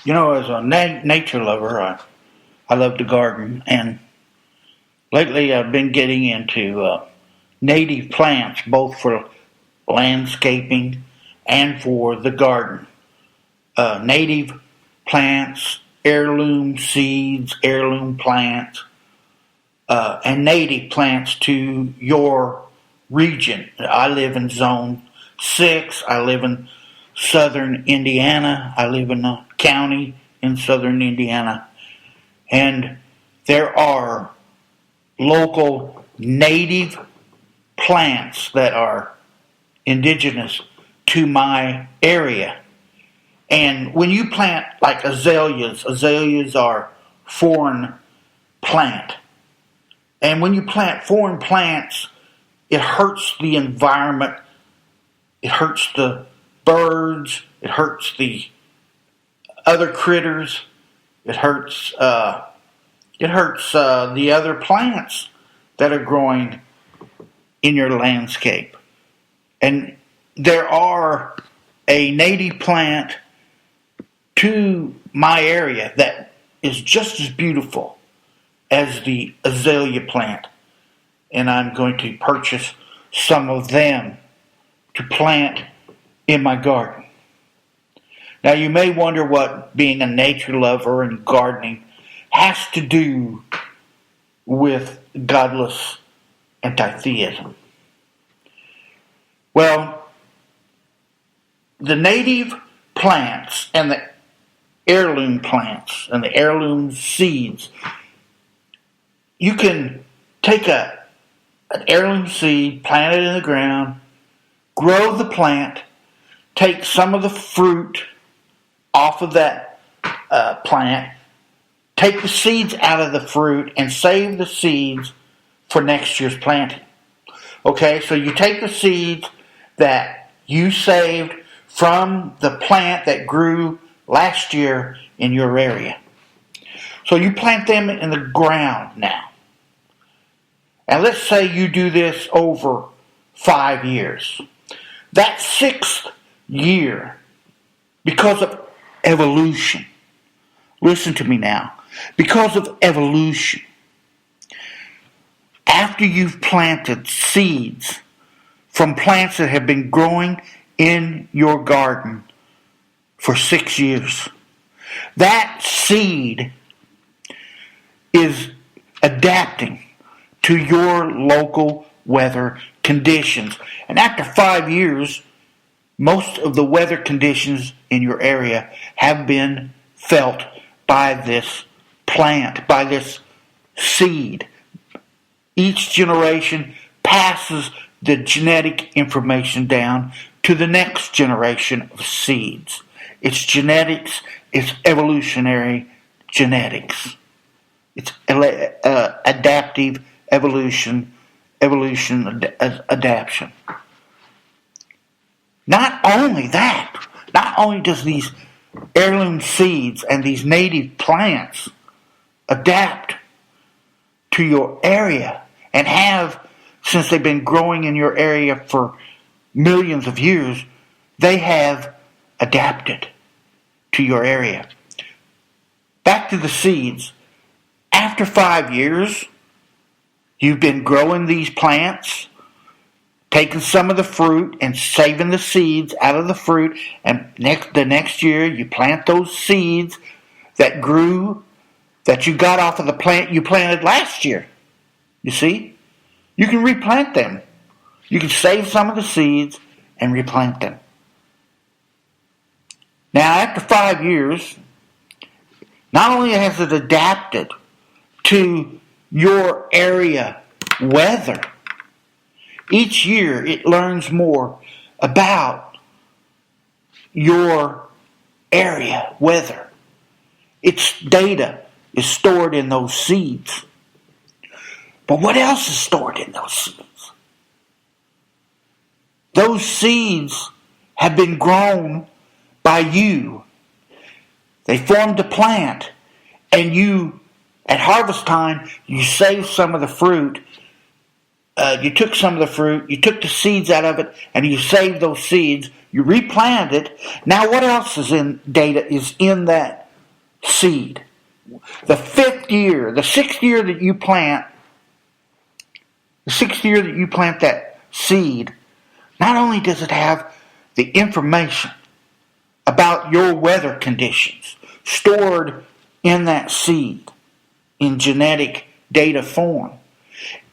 As a nature lover, I love to garden, and lately I've been getting into native plants, both for landscaping and for the garden. Native plants, heirloom seeds, heirloom plants, and native plants to your region. I live in Zone 6. I live in southern Indiana. I live in a county in southern Indiana. And there are local native plants that are indigenous to my area. And when you plant like azaleas are foreign plant. And when you plant foreign plants, it hurts the environment. It hurts the birds. It hurts the other critters. It hurts the other plants that are growing in your landscape. And there are a native plant to my area that is just as beautiful as the azalea plant. And I'm going to purchase some of them to plant in my garden. Now you may wonder what being a nature lover and gardening has to do with godless antitheism. Well, the native plants and the heirloom plants and the heirloom seeds, you can take an heirloom seed, plant it in the ground, grow the plant, take some of the fruit off of that plant, take the seeds out of the fruit, and save the seeds for next year's planting. Okay, so you take the seeds that you saved from the plant that grew last year in your area. So you plant them in the ground now. And let's say you do this over 5 years. That 6th year, because of evolution, listen to me now, because of evolution, after you've planted seeds from plants that have been growing in your garden for 6 years, that seed is adapting to your local weather conditions. And after 5 years, most of the weather conditions in your area have been felt by this plant, by this seed. Each generation passes the genetic information down to the next generation of seeds. It's genetics, it's evolutionary genetics. It's adaptive evolution, adaptation. Not only that, not only does these heirloom seeds and these native plants adapt to your area and have, since they've been growing in your area for millions of years, they have adapted to your area. Back to the seeds. After 5 years, you've been growing these plants, taking some of the fruit and saving the seeds out of the fruit, and the next year you plant those seeds that grew, that you got off of the plant you planted last year. You see? You can replant them. You can save some of the seeds and replant them. Now, after 5 years, not only has it adapted to your area weather, each year it learns more about your area weather. Its data is stored in those seeds. But what else is stored in those seeds? Those seeds have been grown by you. They formed a plant, and you, at harvest time, you saved some of the fruit. You took some of the fruit, you took the seeds out of it, and you saved those seeds. You replanted it. Now, what else is in data is in that seed. The 6th year that you plant, that seed, not only does it have the information about your weather conditions stored in that seed in genetic data form,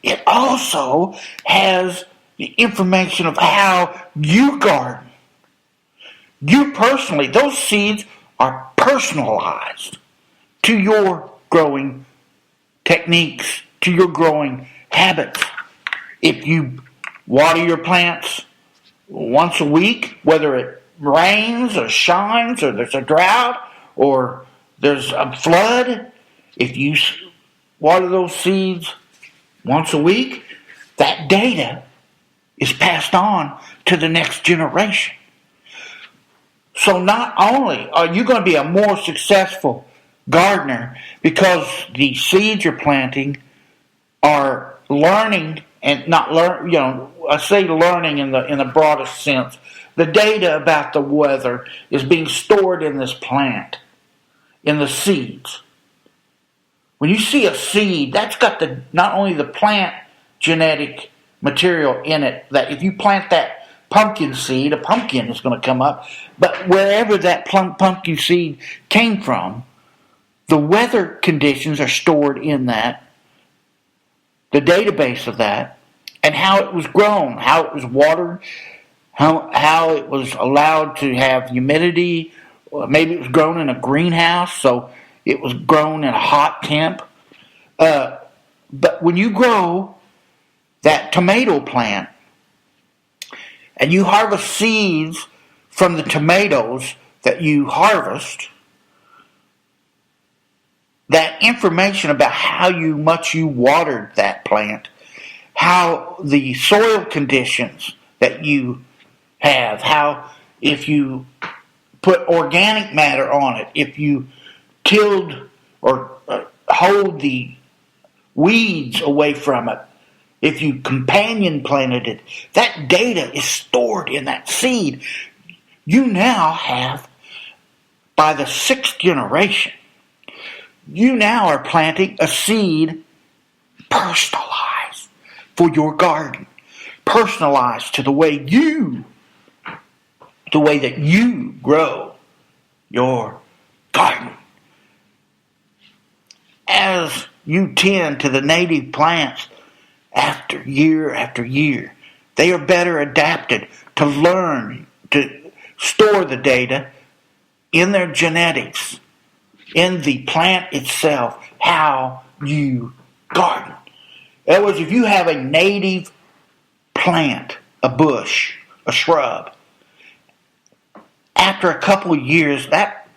it also has the information of how you garden. You personally, those seeds are personalized to your growing techniques, to your growing habits. If you water your plants once a week, whether it rains or shines or there's a drought or there's a flood, if you water those seeds once a week, that data is passed on to the next generation. So not only are you going to be a more successful gardener because the seeds you're planting are learning and not learn. I say learning in the broadest sense. The data about the weather is being stored in this plant, in the seeds. When you see a seed, that's got not only the plant genetic material in it, that if you plant that pumpkin seed, a pumpkin is going to come up, but wherever that pumpkin seed came from, the weather conditions are stored in that, the database of that, and how it was grown, how it was watered, how it was allowed to have humidity, or maybe it was grown in a greenhouse, so it was grown in a hot temp. But when you grow that tomato plant and you harvest seeds from the tomatoes that you harvest, that information about how much you watered that plant, how the soil conditions that you have, how if you put organic matter on it, if you tilled or hold the weeds away from it, if you companion planted it, that data is stored in that seed. You now have, by the 6th generation, you now are planting a seed personalized for your garden, personalized to the way that you grow your garden. As you tend to the native plants after year, they are better adapted to learn, to store the data in their genetics, in the plant itself, how you garden. In other words, if you have a native plant, a bush, a shrub, after a couple of years, that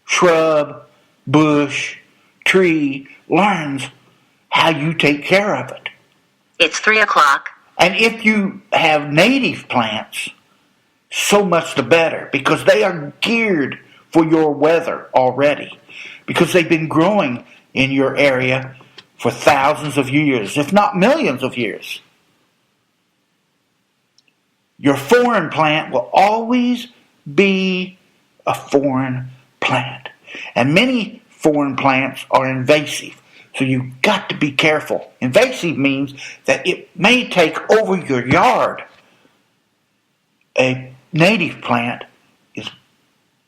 shrub, bush, tree learns how you take care of it. It's 3 o'clock. And if you have native plants, so much the better, because they are geared for your weather already, because they've been growing in your area for thousands of years, if not millions of years. Your foreign plant will always be a foreign plant. And many foreign plants are invasive. So you've got to be careful. Invasive means that it may take over your yard. A native plant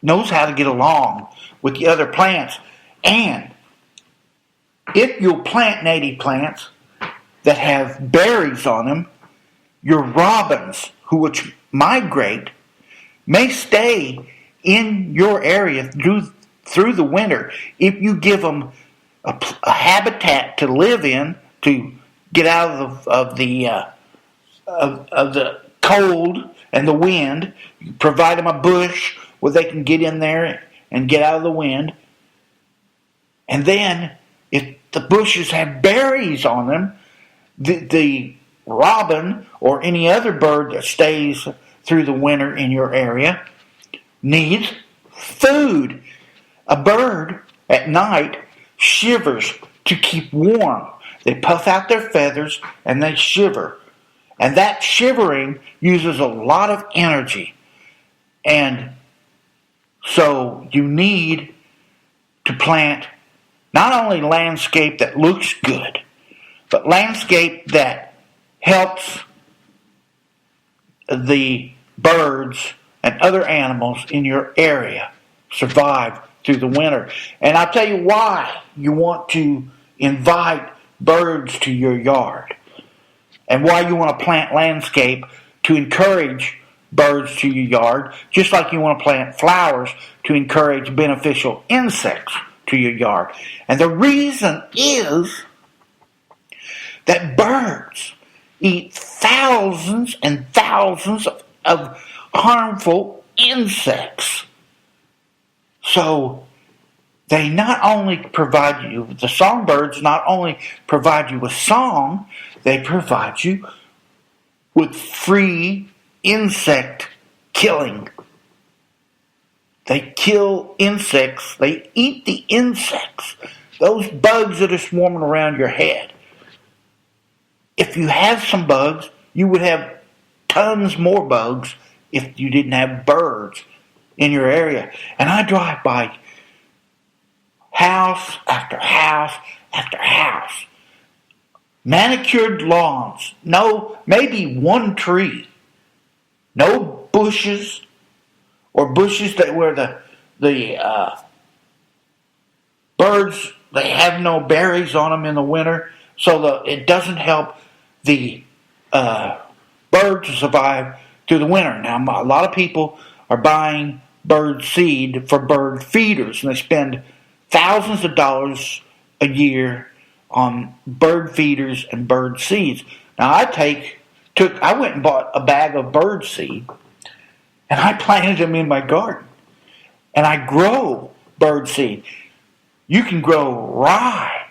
knows how to get along with the other plants. And if you'll plant native plants that have berries on them, your robins, which migrate, may stay in your area through the winter if you give them a habitat to live in, to get out of the cold and the wind. You provide them a bush where they can get in there and get out of the wind. And then, if the bushes have berries on them, the robin or any other bird that stays through the winter in your area needs food. A bird at night shivers to keep warm. They puff out their feathers and they shiver. And that shivering uses a lot of energy. And so you need to plant not only landscape that looks good, but landscape that helps the birds and other animals in your area survive through the winter. And I'll tell you why you want to invite birds to your yard and why you want to plant landscape to encourage birds to your yard, just like you want to plant flowers to encourage beneficial insects to your yard. And the reason is that birds eat thousands and thousands of harmful insects. So they not only provide you, the songbirds not only provide you with song, they provide you with free insect killing. They kill insects. They eat the insects. Those bugs that are swarming around your head. If you have some bugs, you would have tons more bugs if you didn't have birds in your area. And I drive by house after house after house. Manicured lawns. No, maybe one tree. No bushes or bushes that where the birds, they have no berries on them in the winter, so it doesn't help the birds to survive through the winter. Now, a lot of people are buying bird seed for bird feeders, and they spend thousands of dollars a year on bird feeders and bird seeds. Now, I went and bought a bag of bird seed, and I planted them in my garden. And I grow bird seed. You can grow rye.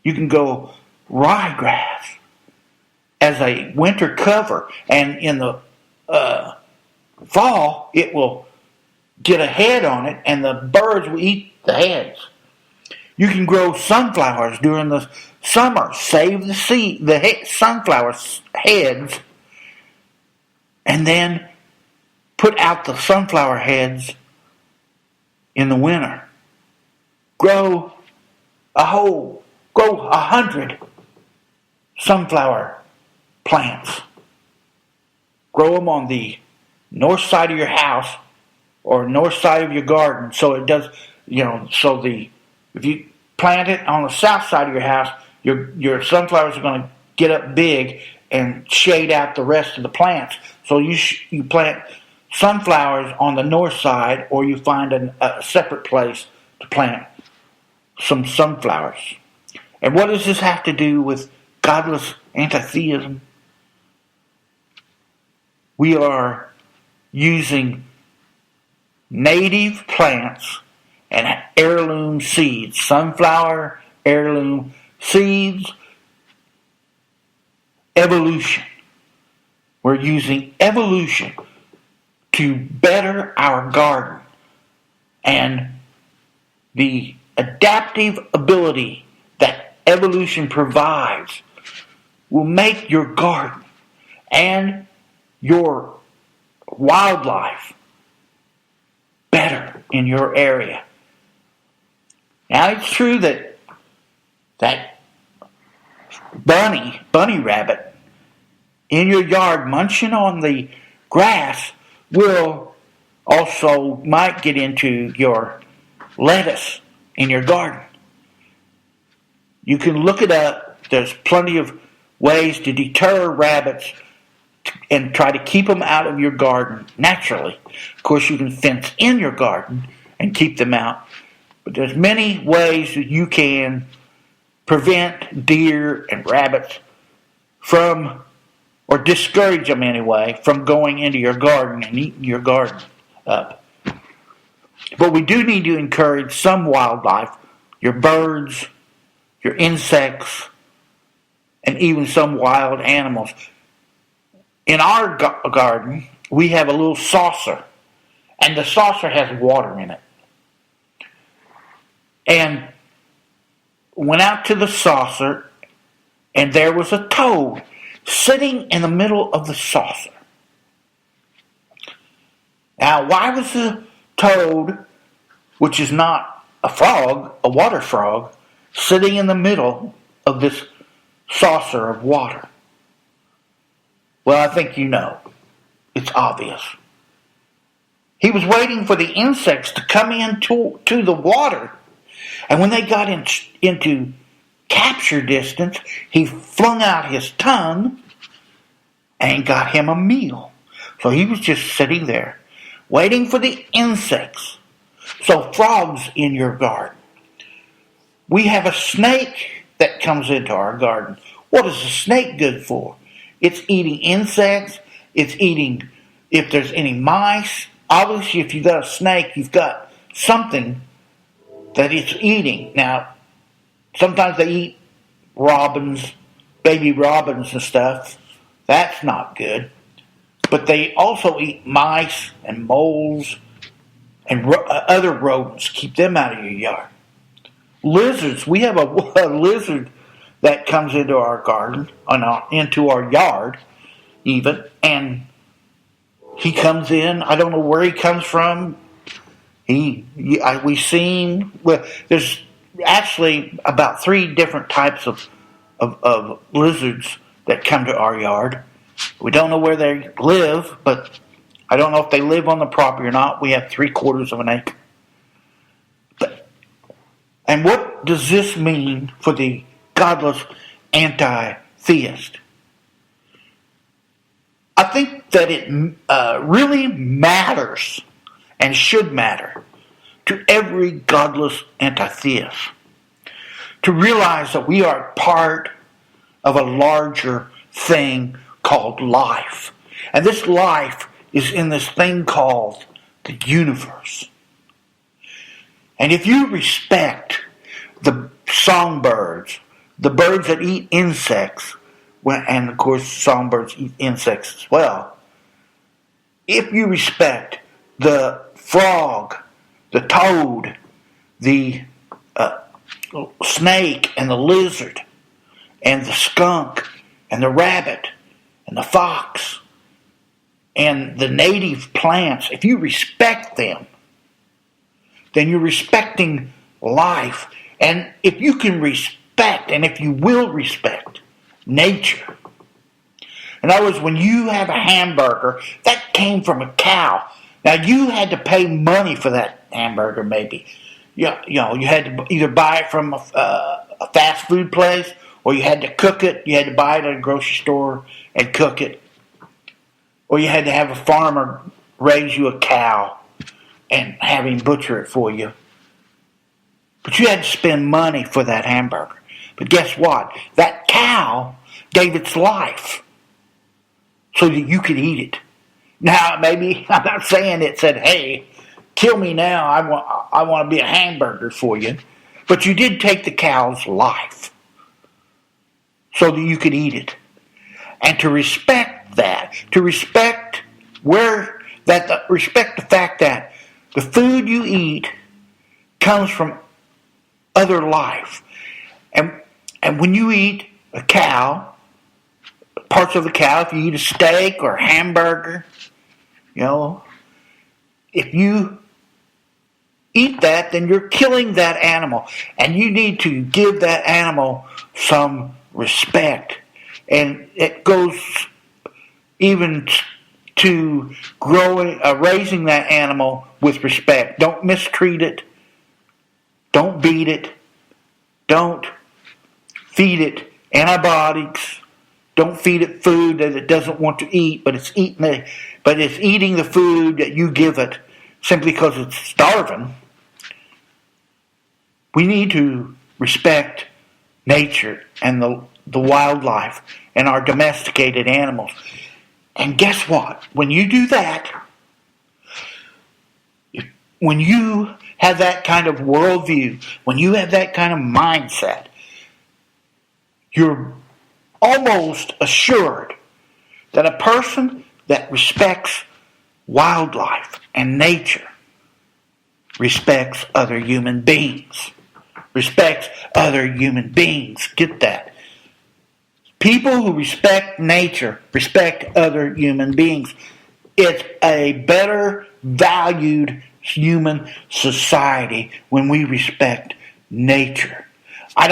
You can grow ryegrass as a winter cover. And in the fall, it will get a head on it, and the birds will eat the heads. You can grow sunflowers during the summer. Save the seed, sunflower heads, and then put out the sunflower heads in the winter. Grow 100 sunflower plants. Grow them on the north side of your house or north side of your garden, so it does, if you plant it on the south side of your house, your sunflowers are going to get up big and shade out the rest of the plants. So you plant sunflowers on the north side, or you find a separate place to plant some sunflowers. And what does this have to do with godless antitheism? We are using native plants and heirloom seeds, sunflower heirloom seeds, evolution. We're using evolution to better our garden, and the adaptive ability that evolution provides will make your garden and your wildlife better in your area. Now, it's true that bunny rabbit in your yard munching on the grass might get into your lettuce in your garden. You can look it up. There's plenty of ways to deter rabbits and try to keep them out of your garden naturally. Of course, you can fence in your garden and keep them out. But there's many ways that you can prevent deer and rabbits from, or discourage them anyway, from going into your garden and eating your garden up. But we do need to encourage some wildlife, your birds, your insects, and even some wild animals. In our garden, we have a little saucer, and the saucer has water in it. And went out to the saucer, and there was a toad sitting in the middle of the saucer. Now, why was the toad, which is not a frog, a water frog, sitting in the middle of this saucer of water. Well, I think you know. It's obvious. He was waiting for the insects to come into the water. And when they got into capture distance, he flung out his tongue and got him a meal. So he was just sitting there, waiting for the insects. So frogs in your garden. We have a snake that comes into our garden. What is a snake good for? It's eating insects. It's eating, if there's any mice. Obviously, if you've got a snake, you've got something that it's eating. Now, sometimes they eat robins, baby robins and stuff. That's not good. But they also eat mice and moles and other rodents. Keep them out of your yard. Lizards. We have a lizard that comes into our garden, into our yard even, and he comes in. I don't know where he comes from. We seen. Well, there's actually about 3 different types of lizards that come to our yard. We don't know where they live, but I don't know if they live on the property or not. We have 3/4 of an acre. And what does this mean for the godless anti-theist? I think that it really matters and should matter to every godless anti-theist to realize that we are part of a larger thing called life. And this life is in this thing called the universe. And if you respect the songbirds, the birds that eat insects, and of course songbirds eat insects as well, if you respect the frog, the toad, the snake and the lizard, and the skunk, and the rabbit, and the fox, and the native plants, if you respect them, then you're respecting life. And if you can respect, and if you will respect nature. In other words, when you have a hamburger, that came from a cow. Now, you had to pay money for that hamburger, maybe. You had to either buy it from a fast food place, or you had to cook it. You had to buy it at a grocery store and cook it. Or you had to have a farmer raise you a cow and have him butcher it for you. But you had to spend money for that hamburger. But guess what? That cow gave its life so that you could eat it. Now, maybe, I'm not saying it said, hey, kill me now, I want to be a hamburger for you. But you did take the cow's life so that you could eat it. And to respect that, to respect respect the fact that the food you eat comes from other life. And when you eat a cow, parts of the cow, if you eat a steak or a hamburger, if you eat that, then you're killing that animal. And you need to give that animal some respect. And it goes even to raising that animal with respect. Don't mistreat it. Don't beat it. Don't feed it antibiotics. Don't feed it food that it doesn't want to eat, but it's eating the food that you give it simply because it's starving. We need to respect nature and the wildlife and our domesticated animals. And guess what? When you do that, when you have that kind of worldview, when you have that kind of mindset, you're almost assured that a person that respects wildlife and nature respects other human beings. Respects other human beings. Get that. People who respect nature respect other human beings. It's a better valued human society when we respect nature. I'm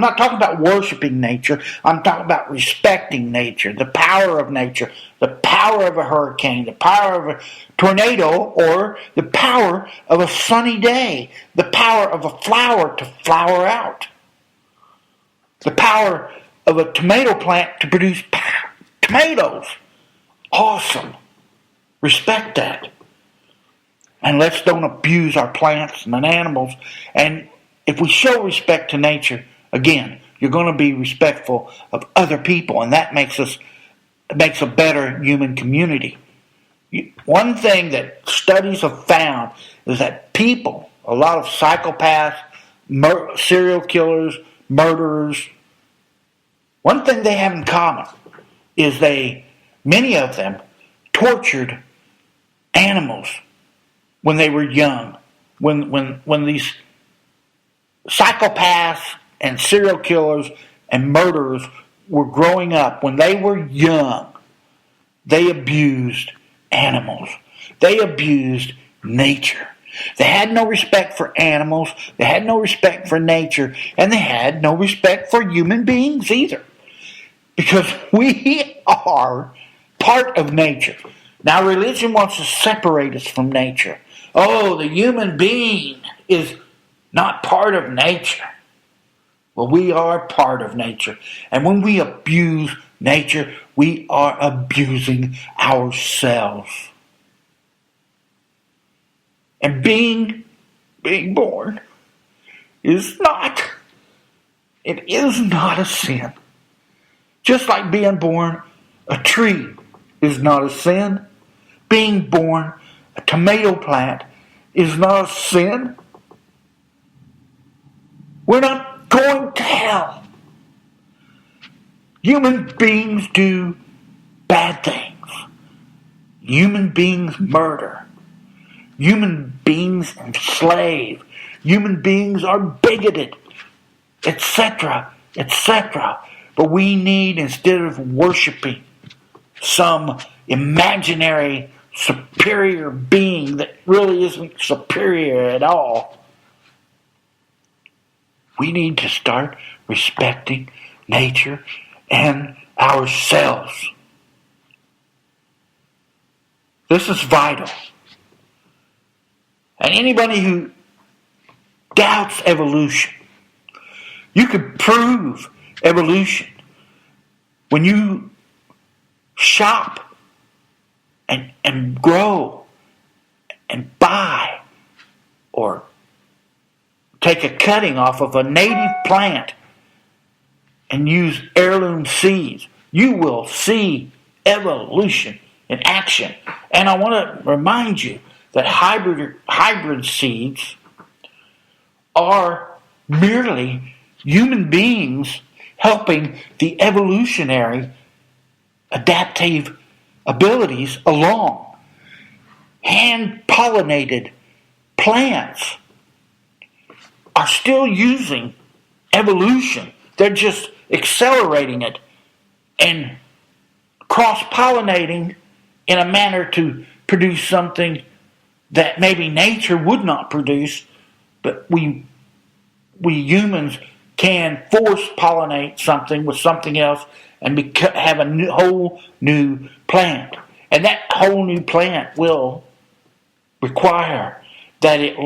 not talking about worshiping nature. I'm talking about respecting nature, the power of nature, the power of a hurricane, the power of a tornado, or the power of a sunny day, the power of a flower to flower out, the power of a tomato plant to produce tomatoes. Awesome. Respect that. And let's don't abuse our plants and animals. And if we show respect to nature, again, you're going to be respectful of other people, and that makes a better human community. One thing that studies have found is that people, a lot of psychopaths, serial killers, murderers, one thing they have in common is many of them tortured animals when they were young. When these psychopaths and serial killers and murderers were growing up, when they were young, they abused animals. They abused nature. They had no respect for animals. They had no respect for nature. And they had no respect for human beings either. Because we are part of nature. Now, religion wants to separate us from nature. Oh, the human being is not part of nature. Well, we are part of nature. And when we abuse nature, we are abusing ourselves. And being born is not a sin. Just like being born a tree is not a sin. Being born a tomato plant is not a sin. We're not going to hell. Human beings do bad things. Human beings murder. Human beings enslave. Human beings are bigoted, etc., etc. But we need, instead of worshiping some imaginary superior being that really isn't superior at all, we need to start respecting nature and ourselves. This is vital. And anybody who doubts evolution, you could prove evolution when you shop and grow and buy or take a cutting off of a native plant and use heirloom seeds. You will see evolution in action. And I want to remind you that hybrid seeds are merely human beings helping the evolutionary adaptive abilities along. Hand-pollinated plants are still using evolution. They're just accelerating it and cross-pollinating in a manner to produce something that maybe nature would not produce, but we humans can force-pollinate something with something else and have a whole new plant. And that whole new plant will require that it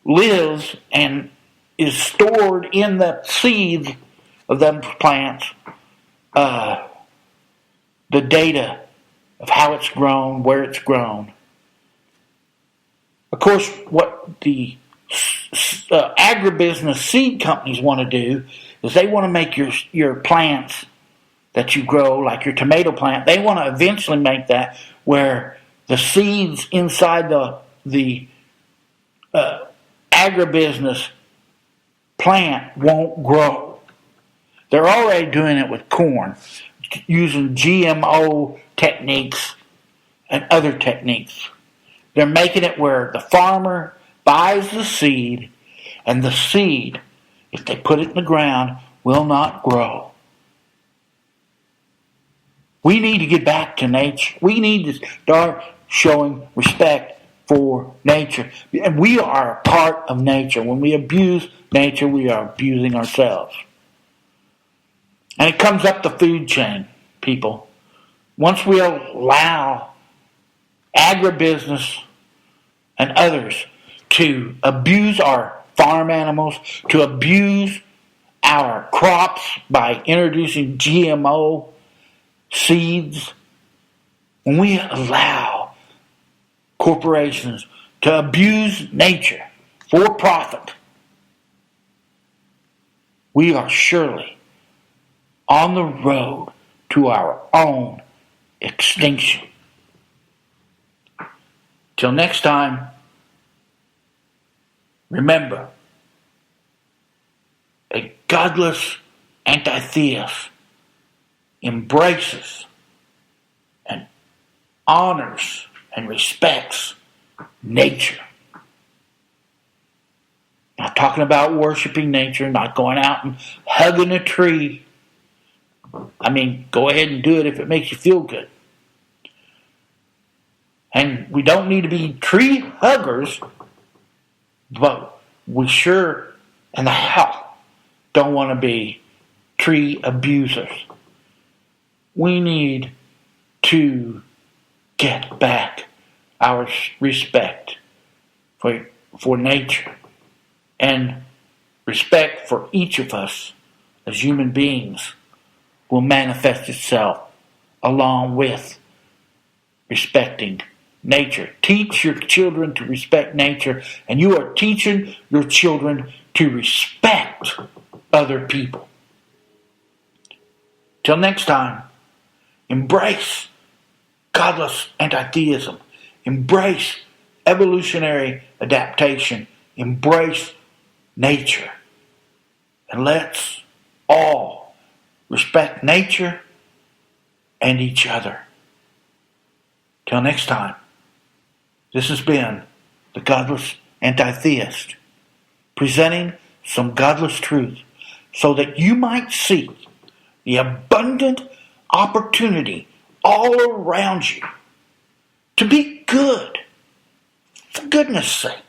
lives and is stored in the seeds of them plants, the data of how it's grown, where it's grown. Of course, what the agribusiness seed companies want to do is they want to make your plants that you grow, like your tomato plant, they want to eventually make that where the seeds inside the agribusiness plant won't grow. They're already doing it with corn, using GMO techniques and other techniques. They're making it where the farmer buys the seed, and the seed, if they put it in the ground, will not grow. We need to get back to nature. We need to start showing respect for nature. And we are a part of nature. When we abuse nature, we are abusing ourselves. And it comes up the food chain, people. Once we allow agribusiness and others to abuse our farm animals, to abuse our crops by introducing GMO seeds, when we allow corporations to abuse nature for profit, we are surely on the road to our own extinction. Till next time, remember, a godless antitheist embraces and honors and respects nature. Not talking about worshiping nature, not going out and hugging a tree. I mean, go ahead and do it if it makes you feel good. And we don't need to be tree huggers, but we sure in the hell don't want to be tree abusers. We need to get back our respect for nature and respect for each of us as human beings will manifest itself along with respecting nature. Teach your children to respect nature, and you are teaching your children to respect other people. Till next time, embrace godless antitheism. Embrace evolutionary adaptation. Embrace nature. And let's all respect nature and each other. Till next time, this has been the Godless Antitheist, presenting some godless truth so that you might see the abundant opportunity all around you to be good, for goodness sake.